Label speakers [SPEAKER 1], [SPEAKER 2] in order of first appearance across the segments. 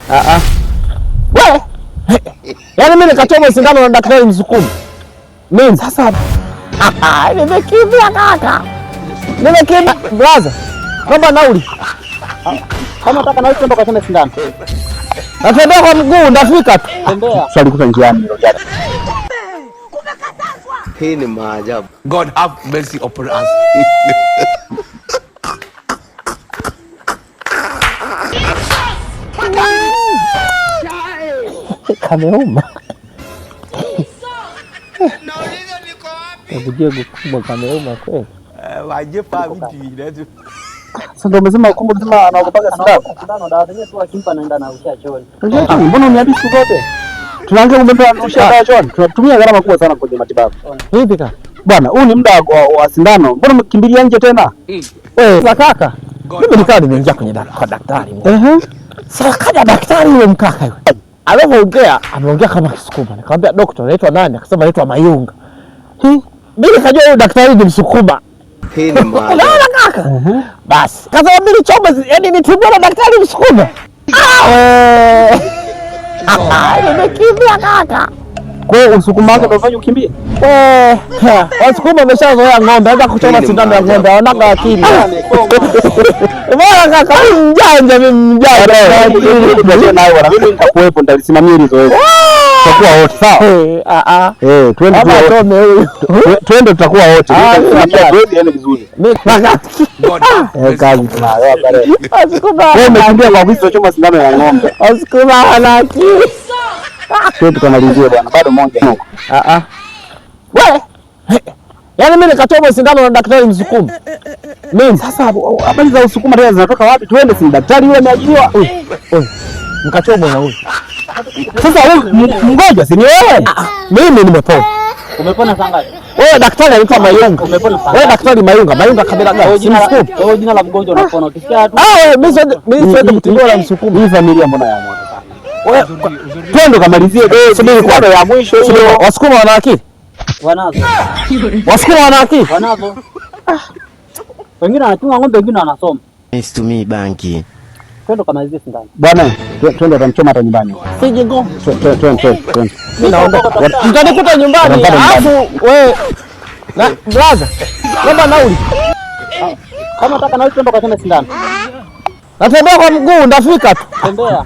[SPEAKER 1] Wewe. Yaani mimi nikachoma sindano na daktari msukuma. Mimi sasa nimekimbia kaka. Nimekimbia brother. Naomba nauli.
[SPEAKER 2] Kama nataka nauli twende kwa sindano.
[SPEAKER 1] Natembea kwa mguu ndafika tu.
[SPEAKER 2] Tembea.
[SPEAKER 1] Swali kuta njiani hilo jana.
[SPEAKER 3] Hii ni maajabu.
[SPEAKER 4] God have mercy upon us.
[SPEAKER 1] Kameuma. Nauliza kubwa kameuma kweli.
[SPEAKER 4] Waje pa vipi letu.
[SPEAKER 1] Sasa ndio umesema kumbe mzima anaogopaga
[SPEAKER 2] Sindano dawa zenyewe tu akimpa naenda na usha chooni.
[SPEAKER 1] Mbona uniambia zote? Tunaanza kumbeba usha dawa chooni. Tunatumia gharama kubwa sana kwenye matibabu. Vipi kaka? Bwana, huu ni muda wa sindano. Mbona mkimbilia nje tena? Sasa kaka, mimi nikaa nimeingia kwenye daktari. Sasa kaja daktari yule mkaka yule. Ameongea kama Kisukuma. Nikamwambia daktari anaitwa nani? Akasema anaitwa Mayunga. Mimi nikajua huyu daktari ni Msukuma.
[SPEAKER 3] Hii ni maajabu.
[SPEAKER 1] Kaka. Basi. Kasa mimi chomba yani nitibua na daktari Msukuma. Nimekimbia kaka. Kwa hiyo Usukuma wako unafanya ukimbie? Wasukuma wameshazoea ng'ombe, hata kuchoma sindano ya ng'ombe wanaga akili. Bwana kaka, mjanja mimi mjanja. Mimi nitakuwepo nitalisimamia hili zoezi. Tutakuwa wote sawa? Twende tutakuwa wote. Zoezi yani vizuri. Kazi tunayo pale. Wasukuma. Umekimbia kwa kuchoma sindano ya ng'ombe. Wasukuma wana akili. Sio tukamalizie bwana, bado moja huko. Wewe. Yaani mimi nikachoma sindano na daktari Msukuma. Mimi sasa habari za Usukuma tena zinatoka wapi? Tuende si daktari yule ameajiriwa. Mkachoma na huyu. Sasa wewe mgonjwa si ni wewe? Mimi nimepona.
[SPEAKER 2] Umepona saa ngapi?
[SPEAKER 1] Wewe daktari anaitwa Mayunga.
[SPEAKER 2] Umepona saa.
[SPEAKER 1] Wewe daktari Mayunga kabila gani?
[SPEAKER 2] Wewe jina la mgonjwa unapona. Ukisikia tu.
[SPEAKER 1] Mimi sio mtingo la Msukuma. Hii familia mbona ya moto sana? Twende kamalizie dozi. Subiri kwa ya mwisho hiyo. Wasukuma wana akili?
[SPEAKER 2] Wanazo.
[SPEAKER 1] Wasukuma wana akili?
[SPEAKER 2] Wanazo. Wengine wanachunga ng'ombe, wengine wanasoma.
[SPEAKER 3] Nice to me banki.
[SPEAKER 2] Twende kamalizie sindano.
[SPEAKER 1] Bwana, twende utamchoma hata nyumbani. Sije ngo. Twende. Mimi naomba. Mtanikuta nyumbani. Alafu wewe na brother. Naomba nauli.
[SPEAKER 2] Kama nataka nauli twende kwa sindano.
[SPEAKER 1] Natembea kwa mguu ndafika tu.
[SPEAKER 2] Tembea.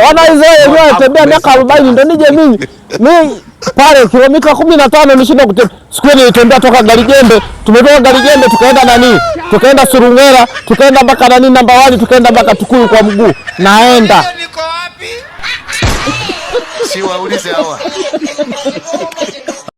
[SPEAKER 1] Wana hizo wenyewe tembea miaka 40 ndo nije mimi. Mimi pale kilomita 15 nishinda kutembea. Siku ile nilitembea toka Garijembe, tumetoka Garijembe tukaenda nani? Tukaenda Surungera, tukaenda mpaka nani namba 1, tukaenda mpaka Tukuyu kwa mguu. Naenda.
[SPEAKER 4] Niko wapi? Si waulize hawa.